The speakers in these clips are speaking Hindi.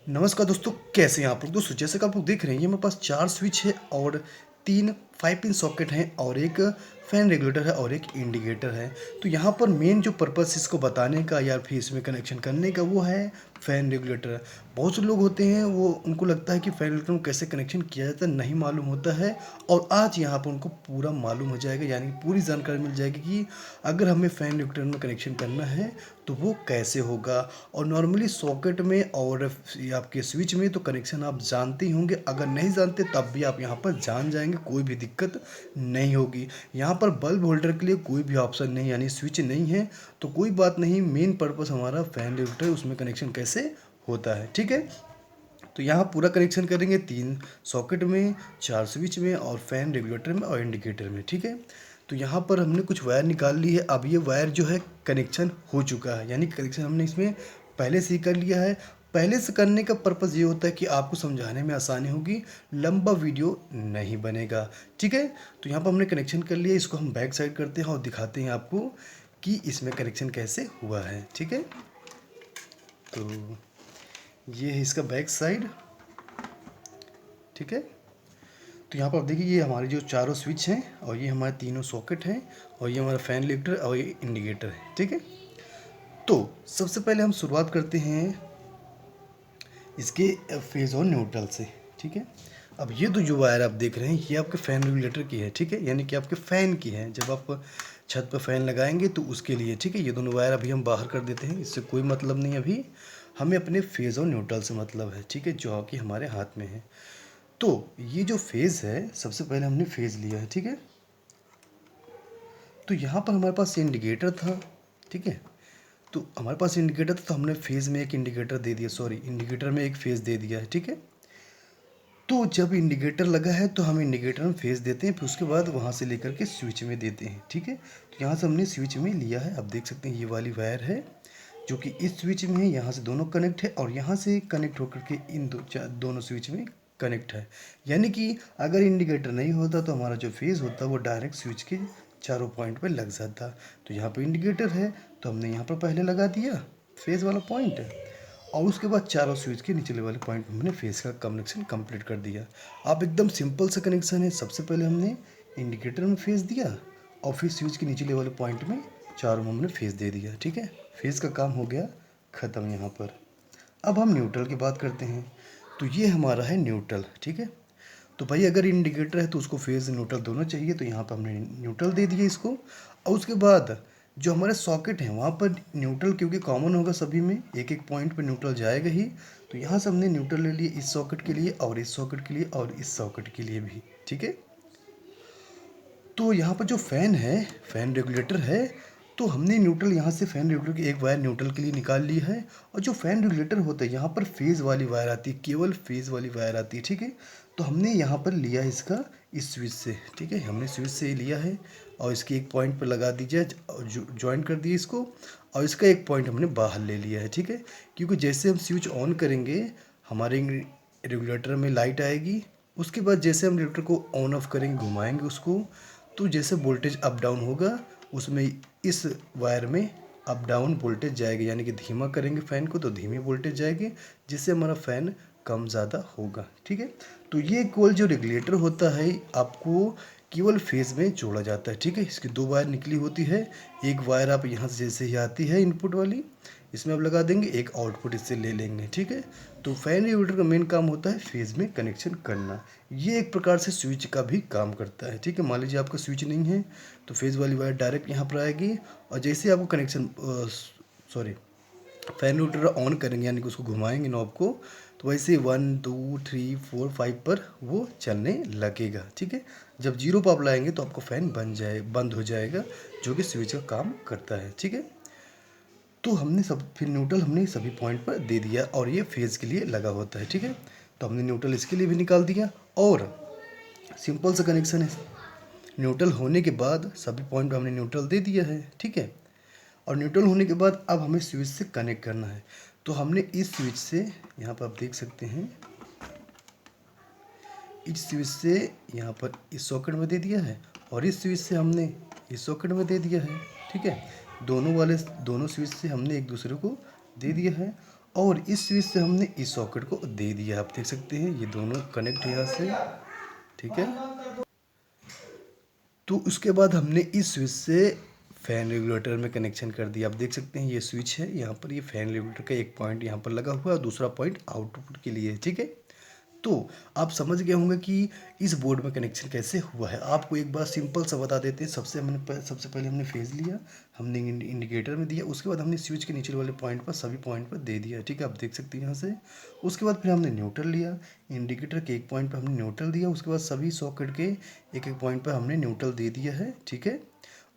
नमस्कार दोस्तों, कैसे हैं आप लोग। दोस्तों जैसे कि आप लोग देख रहे हैं, ये मेरे पास 4 स्विच है और 3 5 पिन सॉकेट हैं और एक फ़ैन रेगुलेटर है और एक इंडिकेटर है। तो यहाँ पर मेन जो पर्पस इसको बताने का या फिर इसमें कनेक्शन करने का वो है फ़ैन रेगुलेटर। बहुत से लोग होते हैं, वो उनको लगता है कि फ़ैन रेगुलेटर में कैसे कनेक्शन किया जाता है नहीं मालूम होता है, और आज यहाँ पर उनको पूरा मालूम हो जाएगा, यानी पूरी जानकारी मिल जाएगी कि अगर हमें फ़ैन रेगुलेटर में कनेक्शन करना है तो वो कैसे होगा। और नॉर्मली सॉकेट में और आपके स्विच में तो कनेक्शन आप जानते ही होंगे, अगर नहीं जानते तब भी आप यहाँ पर जान जाएंगे, कोई भी दिक्कत नहीं होगी। यहाँ पर बल्ब होल्डर के लिए कोई भी ऑप्शन नहीं, यानी स्विच नहीं है तो कोई बात नहीं। मेन पर्पस हमारा फैन रेगुलेटर, उसमें कनेक्शन कैसे होता है, ठीक है। तो यहाँ पूरा कनेक्शन करेंगे 3 सॉकेट में, 4 स्विच में और फैन रेगुलेटर में और इंडिकेटर में, ठीक है। तो यहाँ पर हमने कुछ वायर निकाल ली है। अब ये वायर जो है कनेक्शन हो चुका है, यानी कनेक्शन हमने इसमें पहले से ही कर लिया है। पहले से करने का पर्पज़ ये होता है कि आपको समझाने में आसानी होगी, लंबा वीडियो नहीं बनेगा, ठीक है। तो यहाँ पर हमने कनेक्शन कर लिया, इसको हम बैक साइड करते हैं और दिखाते हैं आपको कि इसमें कनेक्शन कैसे हुआ है, ठीक है। तो ये है इसका बैक साइड, ठीक है। तो यहाँ पर आप देखिए, ये हमारे जो चारों स्विच हैं और ये हमारे तीनों सॉकेट हैं और ये हमारा फैन लिफ्टर और ये इंडिकेटर है, ठीक है। तो सबसे पहले हम शुरुआत करते हैं इसके फेज और न्यूट्रल से, ठीक है। अब ये तो जो वायर आप देख रहे हैं ये आपके फ़ैन रेगुलेटर की है, ठीक है, यानी कि आपके फ़ैन की है। जब आप छत पर फ़ैन लगाएंगे तो उसके लिए, ठीक है। ये दोनों वायर अभी हम बाहर कर देते हैं, इससे कोई मतलब नहीं अभी, हमें अपने फेज़ और न्यूट्रल से मतलब है, ठीक है, जो कि हमारे हाथ में है। तो ये जो फेज़ है, सबसे पहले हमने फेज़ लिया है, ठीक है। तो यहाँ पर हमारे पास इंडिकेटर था, ठीक है। तो हमारे पास इंडिकेटर था तो हमने फेज़ में एक इंडिकेटर दे दिया, सॉरी इंडिकेटर में एक फेज़ दे दिया है, ठीक है। तो जब इंडिकेटर लगा है तो हम इंडिकेटर में फेज़ देते हैं, फिर उसके बाद वहाँ से लेकर के स्विच में देते हैं, ठीक है। तो यहाँ से हमने स्विच में लिया है, आप देख सकते हैं ये वाली वायर है जो कि इस स्विच में है, यहाँ से दोनों कनेक्ट है और यहाँ से कनेक्ट होकर के इन दोनों स्विच में कनेक्ट है। यानी कि अगर इंडिकेटर नहीं होता तो हमारा जो फेज़ होता वो डायरेक्ट स्विच के चारों पॉइंट पर लग जाता। तो यहाँ पर इंडिकेटर है तो हमने यहाँ पर पहले लगा दिया फेज़ वाला पॉइंट, और उसके बाद चारों स्विच के निचले वाले पॉइंट में हमने फेस का कनेक्शन कंप्लीट कर दिया। अब एकदम सिंपल सा कनेक्शन है, सबसे पहले हमने इंडिकेटर में फेस दिया और फिर स्विच के निचले वाले पॉइंट में चारों में हमने फेस दे दिया, ठीक है। फेस का काम हो गया ख़त्म यहाँ पर। अब हम न्यूट्रल की बात करते हैं। तो ये हमारा है न्यूट्रल, ठीक है। तो भाई अगर इंडिकेटर है तो उसको फेज़ न्यूट्रल दोनों चाहिए, तो यहाँ पर हमने न्यूट्रल दे दिया इसको। और उसके बाद जो हमारे सॉकेट हैं वहाँ पर न्यूट्रल क्योंकि कॉमन होगा सभी में, एक एक पॉइंट पर न्यूट्रल जाएगा ही, तो यहाँ से हमने न्यूट्रल ले लिए इस सॉकेट के लिए और इस सॉकेट के लिए और इस सॉकेट के लिए भी, ठीक है। तो यहाँ पर जो फ़ैन है, फ़ैन रेगुलेटर है, तो हमने न्यूट्रल यहाँ से फ़ैन रेगुलेटर की एक वायर न्यूट्रल के लिए निकाल ली है। और जो फ़ैन रेगुलेटर होता है यहाँ पर फेज़ वाली वायर आती है, केवल फेज़ वाली वायर आती है, ठीक है। तो हमने यहाँ पर लिया है इसका इस स्विच से, ठीक है, हमने स्विच से ही लिया है और इसके एक पॉइंट पर लगा दीजिए, ज्वाइन कर दिए इसको, और इसका एक पॉइंट हमने बाहर ले लिया है, ठीक है। क्योंकि जैसे हम स्विच ऑन करेंगे हमारे रेगुलेटर में लाइट आएगी, उसके बाद जैसे हम रेगुलेटर को ऑन ऑफ करेंगे, घुमाएंगे उसको, तो जैसे वोल्टेज अप डाउन होगा उसमें इस वायर में अप डाउन वोल्टेज जाएगी, यानी कि धीमा करेंगे फ़ैन को तो धीमी वोल्टेज जाएगी, जिससे हमारा फ़ैन कम ज़्यादा होगा, ठीक है। तो ये केवल जो रेगुलेटर होता है आपको केवल फेज़ में जोड़ा जाता है, ठीक है। इसकी 2 वायर निकली होती है, एक वायर आप यहाँ से जैसे ही आती है इनपुट वाली, इसमें आप लगा देंगे, एक आउटपुट इससे ले लेंगे, ठीक है। तो फैन रेगुलेटर का मेन काम होता है फेज़ में कनेक्शन करना। ये एक प्रकार से स्विच का भी काम करता है, ठीक है। मान लीजिए आपका स्विच नहीं है तो फेज़ वाली वायर डायरेक्ट यहाँ पर आएगी, और जैसे आपको connection sorry fan regulator on करेंगे, यानी कि उसको घुमाएंगे नॉब को, तो वैसे 1 2 3 4 5 पर वो चलने लगेगा, ठीक है। जब 0 पर आप लाएंगे तो आपका फ़ैन बंद हो जाएगा, जो कि स्विच का काम करता है, ठीक है। तो हमने फिर न्यूट्रल हमने सभी पॉइंट पर दे दिया और ये फेज़ के लिए लगा होता है, ठीक है। तो हमने न्यूट्रल इसके लिए भी निकाल दिया और सिंपल सा कनेक्शन है। न्यूट्रल होने के बाद सभी पॉइंट पर हमने न्यूट्रल दे दिया है, ठीक है। और न्यूट्रल होने के बाद अब हमें स्विच से कनेक्ट करना है। तो हमने इस स्विच से, यहाँ पर आप देख सकते हैं, इस स्विच से यहाँ पर इस सॉकेट में दे दिया है और इस स्विच से हमने इस सॉकेट में दे दिया है, ठीक है। दोनों स्विच से हमने एक दूसरे को दे दिया है। और इस स्विच से हमने इस सॉकेट को दे दिया, आप देख सकते हैं ये दोनों कनेक्ट है यहाँ से, ठीक है। तो उसके बाद हमने इस स्विच से फ़ैन रेगुलेटर में कनेक्शन कर दिया, आप देख सकते हैं ये स्विच है, यहाँ पर ये फ़ैन रेगुलेटर का एक पॉइंट यहाँ पर लगा हुआ है और दूसरा पॉइंट आउटपुट के लिए है, ठीक है। तो आप समझ गए होंगे कि इस बोर्ड में कनेक्शन कैसे हुआ है। आपको एक बार सिंपल सा बता देते हैं। सबसे पहले हमने फेज़ लिया, हमने इंडिकेटर में दिया, उसके बाद हमने स्विच के नीचे वाले पॉइंट पर सभी पॉइंट पर दे दिया, ठीक है, आप देख सकते हैं यहाँ से। उसके बाद फिर हमने न्यूट्रल लिया, इंडिकेटर के एक पॉइंट पर हमने न्यूट्रल दिया, उसके बाद सभी सॉकेट के एक एक पॉइंट पर हमने न्यूट्रल दे दिया है, ठीक है।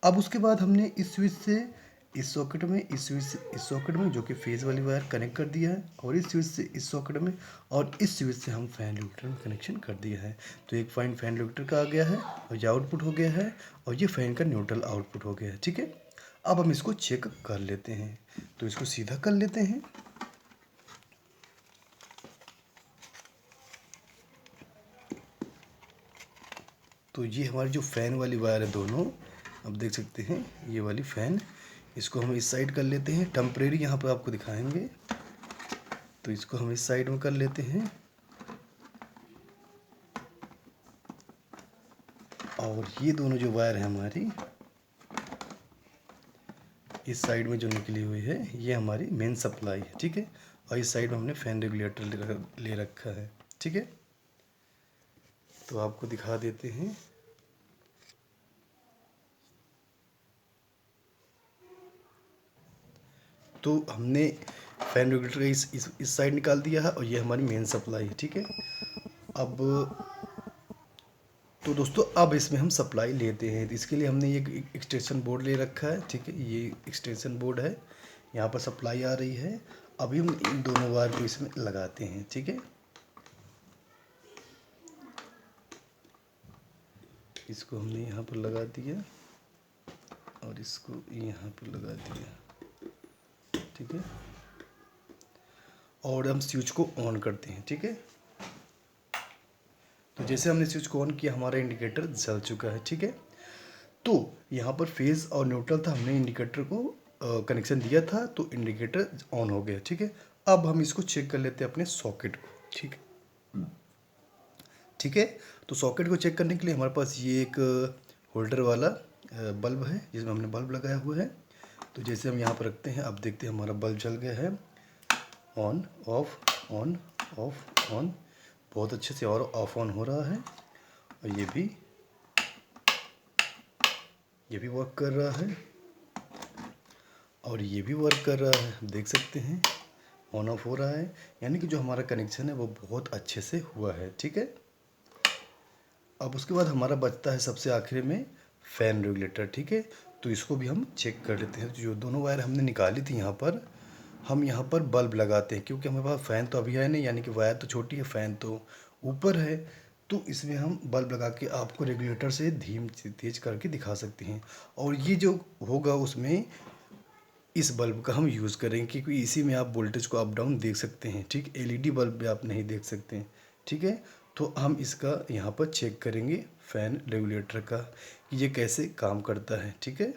अब उसके बाद हमने इस स्विच से इस सॉकेट में, इस स्विच से इस सॉकेट में जो कि फेज़ वाली वायर कनेक्ट कर दिया है, और इस स्विच से इस सॉकेट में, और इस स्विच से हम फ़ैन रेगुलेटर में कनेक्शन कर दिया है। तो एक पॉइंट फ़ैन रेगुलेटर का आ गया है और ये आउटपुट हो गया है, और ये फ़ैन का न्यूट्रल आउटपुट हो गया है, ठीक है। अब हम इसको चेक कर लेते हैं, तो इसको सीधा कर लेते हैं। तो ये हमारी जो फ़ैन वाली वायर है दोनों, आप देख सकते हैं ये वाली फ़ैन, इसको हम इस साइड कर लेते हैं, टेम्परेरी यहाँ पर आपको दिखाएंगे। तो इसको हम इस साइड में कर लेते हैं, और ये दोनों जो वायर है हमारी इस साइड में जो निकली हुई है ये हमारी मेन सप्लाई है, ठीक है। और इस साइड में हमने फ़ैन रेगुलेटर ले रखा है, ठीक है। तो आपको दिखा देते हैं। तो हमने फ़ैन रेगुलेटर का इस साइड निकाल दिया है, और ये हमारी मेन सप्लाई है, ठीक है। अब तो दोस्तों अब इसमें हम सप्लाई लेते हैं, तो इसके लिए हमने ये एक्सटेंशन बोर्ड ले रखा है, ठीक है। ये एक्सटेंशन बोर्ड है, यहाँ पर सप्लाई आ रही है। अभी हम इन दोनों वायर को इसमें लगाते हैं, ठीक है। इसको हमने यहाँ पर लगा दिया और इसको यहाँ पर लगा दिया, ठीक है। और हम स्विच को ऑन करते हैं, ठीक है। तो जैसे हमने स्विच को ऑन किया हमारा इंडिकेटर जल चुका है, ठीक है। तो यहाँ पर फेज़ और न्यूट्रल था, हमने इंडिकेटर को कनेक्शन दिया था, तो इंडिकेटर ऑन हो गया, ठीक है। अब हम इसको चेक कर लेते हैं अपने सॉकेट को, ठीक है, ठीक है। तो सॉकेट को चेक करने के लिए हमारे पास ये एक होल्डर वाला बल्ब है, जिसमें हमने बल्ब लगाया हुआ है। तो जैसे हम यहाँ पर रखते हैं, अब देखते हैं हमारा बल्ब जल गया है, on off on off on, बहुत अच्छे से और ऑफ ऑन हो रहा है। और ये भी वर्क कर रहा है, और ये भी वर्क कर रहा है, देख सकते हैं ऑन ऑफ हो रहा है। यानी कि जो हमारा कनेक्शन है वो बहुत अच्छे से हुआ है, ठीक है। अब उसके बाद हमारा बचता है सबसे आखिर में फ़ैन रेगुलेटर, ठीक है। तो इसको भी हम चेक कर लेते हैं। तो जो दोनों वायर हमने निकाली थी यहाँ पर, हम यहाँ पर बल्ब लगाते हैं, क्योंकि हमारे पास फ़ैन तो अभी है नहीं, यानी कि वायर तो छोटी है, फ़ैन तो ऊपर है। तो इसमें हम बल्ब लगा के आपको रेगुलेटर से धीम तेज करके दिखा सकते हैं। और ये जो होगा उसमें इस बल्ब का हम यूज़ करेंगे, क्योंकि इसी में आप वोल्टेज को अप डाउन देख सकते हैं, ठीक। एलईडी बल्ब में आप नहीं देख सकते हैं, ठीक है। तो हम इसका यहाँ पर चेक करेंगे फ़ैन रेगुलेटर का कि ये कैसे काम करता है, ठीक है।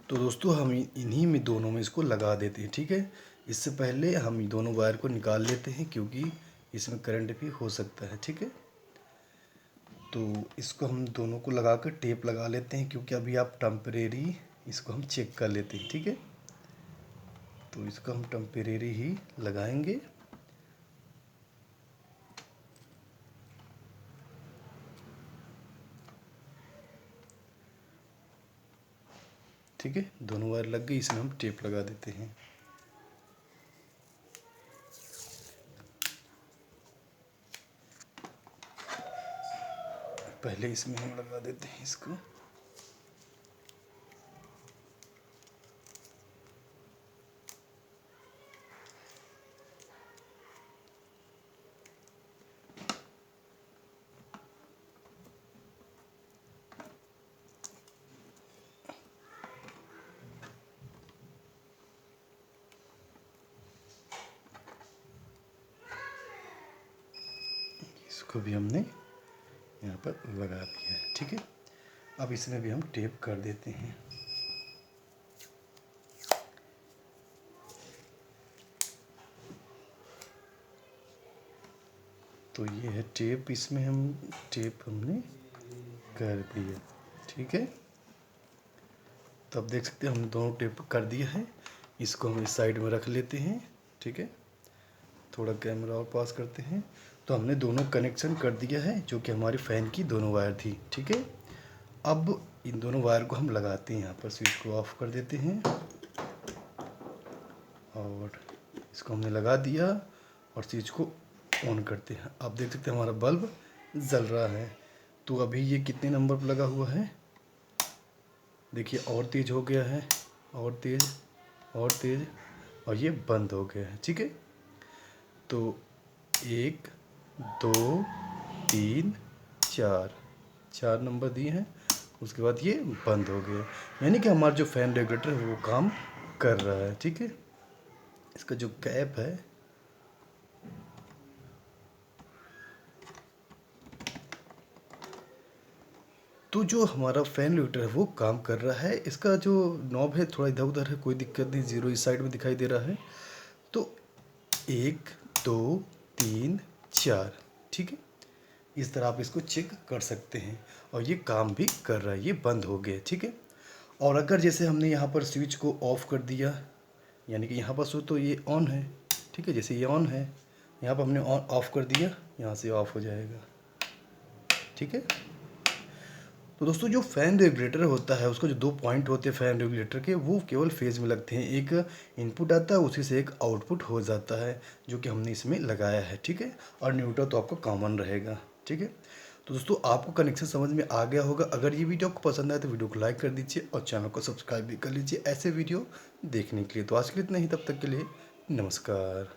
तो दोस्तों हम इन्हीं में दोनों में इसको लगा देते हैं, ठीक है। इससे पहले हम दोनों वायर को निकाल लेते हैं, क्योंकि इसमें करंट भी हो सकता है, ठीक है। तो इसको हम दोनों को लगा कर टेप लगा लेते हैं, क्योंकि अभी आप टेम्परेरी इसको हम चेक कर लेते हैं, ठीक है। तो इसको हम टेम्परेरी ही लगाएंगे। ठीक है, दोनों वायर लग गई, इसमें हम टेप लगा देते हैं। पहले इसमें हम लगा देते हैं इसको। इसको भी हमने यहाँ पर लगा दिया है, ठीक है। अब इसमें भी हम टेप कर देते हैं। तो ये है टेप, इसमें हम टेप हमने कर दिया, ठीक है। तो अब देख सकते हैं हमने दोनों टेप कर दिया है। इसको हम इस साइड में रख लेते हैं, ठीक है। थोड़ा कैमरा और पास करते हैं। तो हमने दोनों कनेक्शन कर दिया है, जो कि हमारी फ़ैन की दोनों वायर थी, ठीक है। अब इन दोनों वायर को हम लगाते हैं यहाँ पर। स्विच को ऑफ कर देते हैं और इसको हमने लगा दिया और स्विच को ऑन करते हैं। आप देख सकते हैं हमारा बल्ब जल रहा है। तो अभी ये कितने नंबर पर लगा हुआ है, देखिए, और तेज़ हो गया है, और तेज़, और तेज़, और ये बंद हो गया है, ठीक है। तो 1 2 3 4, 4 नंबर दिए हैं। उसके बाद ये बंद हो गया, यानी कि हमारा जो फ़ैन रेगुलेटर है वो काम कर रहा है, ठीक है। इसका जो कैप है, तो जो हमारा फ़ैन रेगुलेटर है वो काम कर रहा है। इसका जो नॉब है थोड़ा इधर उधर है, कोई दिक्कत नहीं, ज़ीरो इस साइड में दिखाई दे रहा है। तो 1 2 3 4, ठीक है। इस तरह आप इसको चेक कर सकते हैं और ये काम भी कर रहा है, ये बंद हो गया, ठीक है। और अगर जैसे हमने यहाँ पर स्विच को ऑफ़ कर दिया, यानी कि यहाँ पर सो तो ये ऑन है, ठीक है। जैसे ये ऑन है, यहाँ पर हमने ऑन ऑफ़ कर दिया, यहाँ से ऑफ़ हो जाएगा, ठीक है। तो दोस्तों जो फ़ैन रेगुलेटर होता है उसका जो 2 पॉइंट होते हैं फ़ैन रेगुलेटर के, वो केवल फेज़ में लगते हैं। एक इनपुट आता है, उसी से एक आउटपुट हो जाता है, जो कि हमने इसमें लगाया है, ठीक है। और न्यूट्रल तो आपका कॉमन रहेगा, ठीक है। तो दोस्तों आपको कनेक्शन समझ में आ गया होगा। अगर ये वीडियो आपको पसंद आए तो वीडियो को लाइक कर दीजिए और चैनल को सब्सक्राइब भी कर लीजिए ऐसे वीडियो देखने के लिए। तो आज के लिए इतना ही, तब तक के लिए नमस्कार।